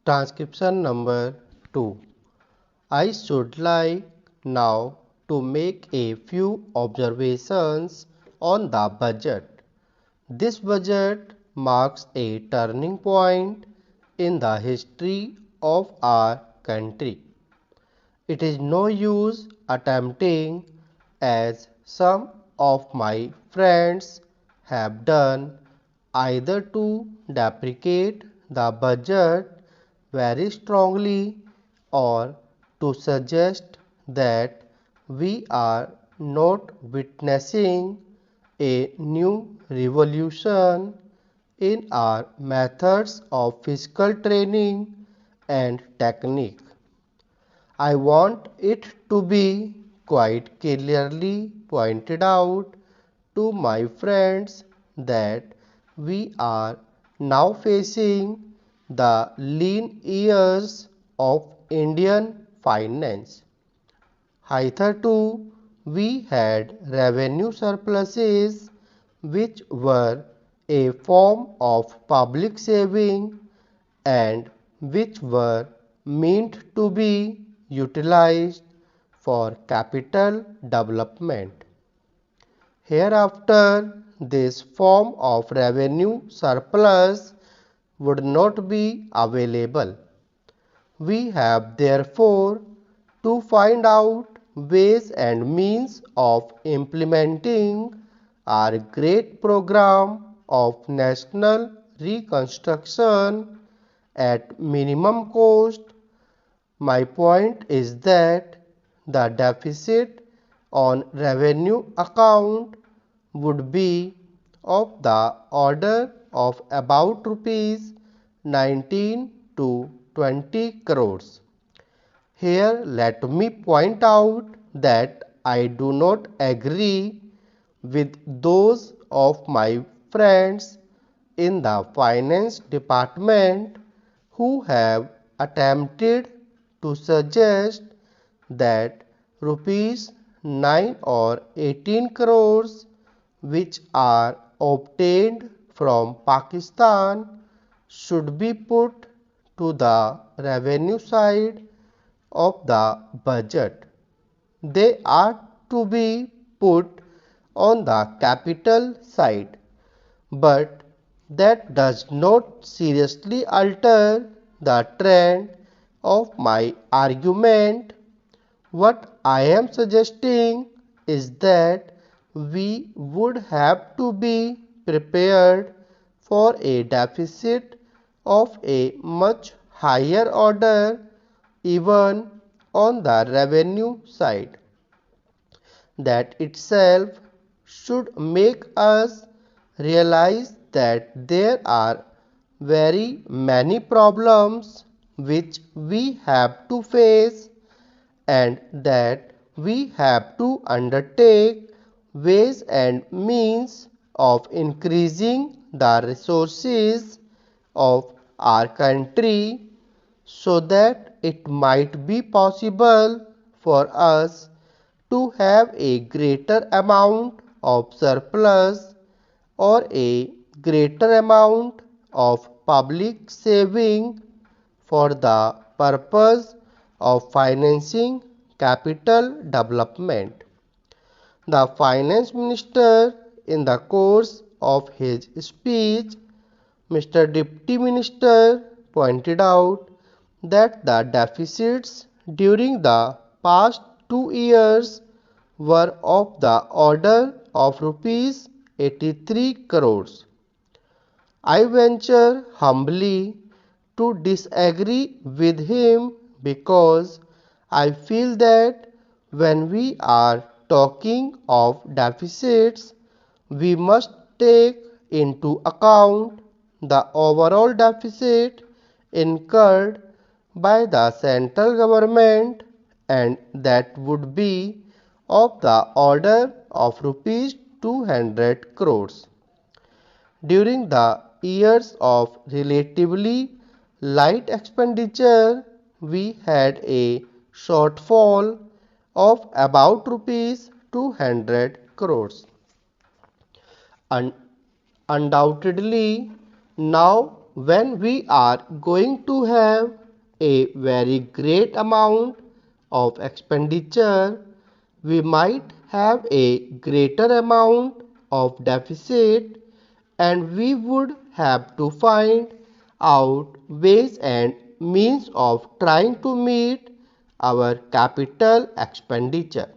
Transcription number 2. I should like now to make a few observations on the budget. This budget marks a turning point in the history of our country. It is no use attempting, as some of my friends have done, either to deprecate the budget very strongly or to suggest that we are not witnessing a new revolution in our methods of physical training and technique. I want it to be quite clearly pointed out to my friends that we are now facing the lean years of Indian finance. Hitherto, we had revenue surpluses which were a form of public saving and which were meant to be utilized for capital development. Hereafter, this form of revenue surplus would not be available. We have therefore to find out ways and means of implementing our great program of national reconstruction at minimum cost. My point is that the deficit on revenue account would be of the order of about rupees 19 to 20 crores. Here let me point out that I do not agree with those of my friends in the finance department who have attempted to suggest that rupees 9 or 18 crores which are obtained from Pakistan should be put to the revenue side of the budget. They are to be put on the capital side, but that does not seriously alter the trend of my argument. What I am suggesting is that we would have to be prepared for a deficit of a much higher order even on the revenue side. That itself should make us realize that there are very many problems which we have to face and that we have to undertake ways and means of increasing the resources of our country so that it might be possible for us to have a greater amount of surplus or a greater amount of public saving for the purpose of financing capital development. The finance minister, in the course of his speech, Mr. Deputy Minister pointed out that the deficits during the past 2 years were of the order of rupees 83 crores. I venture humbly to disagree with him because I feel that when we are talking of deficits, we must take into account the overall deficit incurred by the central government, and that would be of the order of rupees 200 crores. During the years of relatively light expenditure, we had a shortfall of about rupees 200 crores. Undoubtedly, now when we are going to have a very great amount of expenditure, we might have a greater amount of deficit, and we would have to find out ways and means of trying to meet our capital expenditure.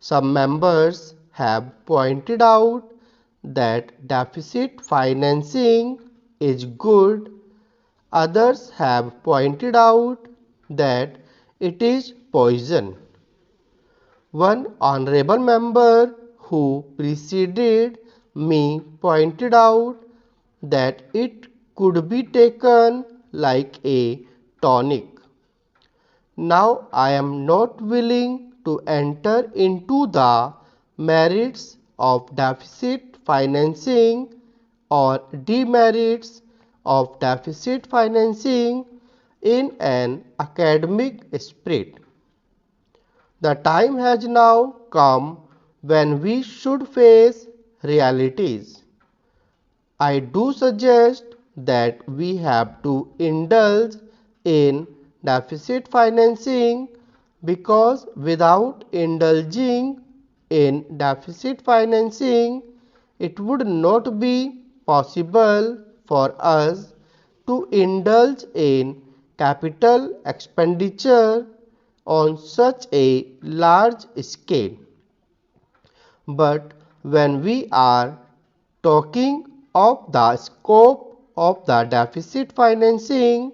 Some members have pointed out that deficit financing is good. Others have pointed out that it is poison. One honorable member who preceded me pointed out that it could be taken like a tonic. Now I am not willing to enter into the merits of deficit financing or demerits of deficit financing in an academic spirit. The time has now come when we should face realities. I do suggest that we have to indulge in deficit financing, because without indulging in deficit financing, it would not be possible for us to indulge in capital expenditure on such a large scale. But when we are talking of the scope of the deficit financing,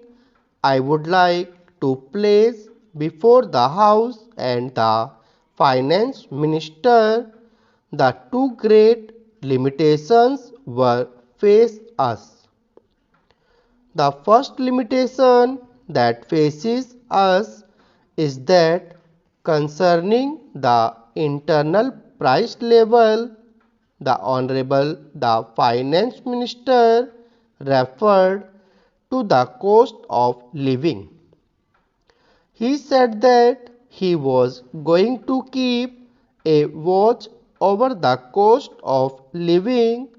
I would like to place before the House and the Finance Minister the two great limitations were face us. The first limitation that faces us is that concerning the internal price level, the Finance Minister referred to the cost of living. He said that he was going to keep a watch over the cost of living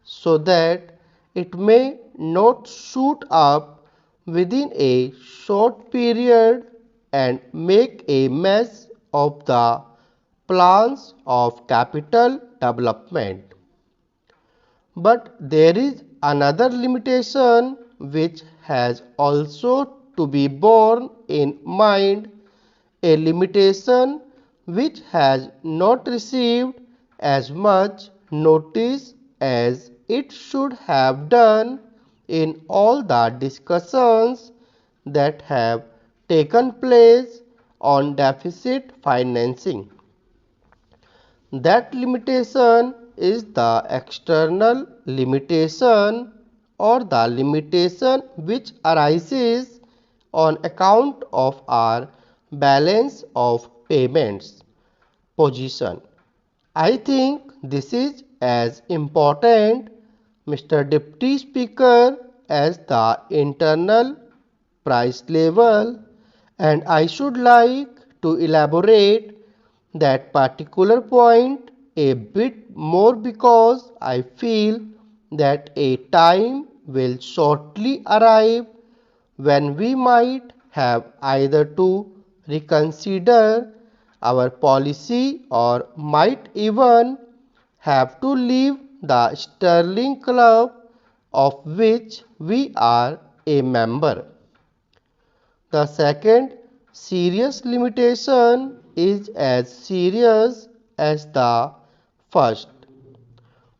so that it may not shoot up within a short period and make a mess of the plans of capital development. But there is another limitation which has also to be borne in mind, a limitation which has not received as much notice as it should have done in all the discussions that have taken place on deficit financing. That limitation is the external limitation, or the limitation which arises on account of our balance of payments position. I think this is as important, Mr. Deputy Speaker, as the internal price level, and I should like to elaborate that particular point a bit more, because I feel that a time will shortly arrive when we might have either to reconsider our policy or might even have to leave the Sterling Club of which we are a member. The second serious limitation is as serious as the first.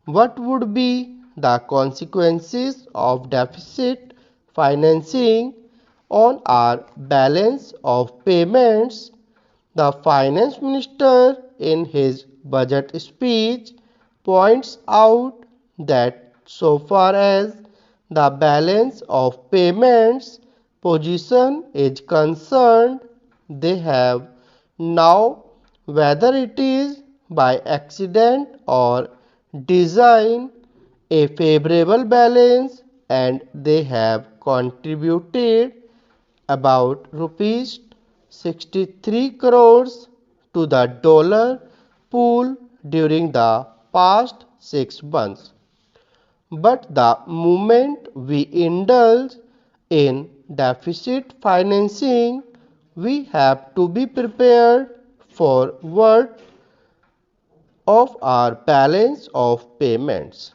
What would be the consequences of deficit financing on our balance of payments? The Finance Minister in his budget speech points out that so far as the balance of payments position is concerned, they have now, whether it is by accident or design, a favorable balance, and they have contributed about rupees 63 crores to the dollar pool during the past 6 months. But the moment we indulge in deficit financing, we have to be prepared for what of our balance of payments.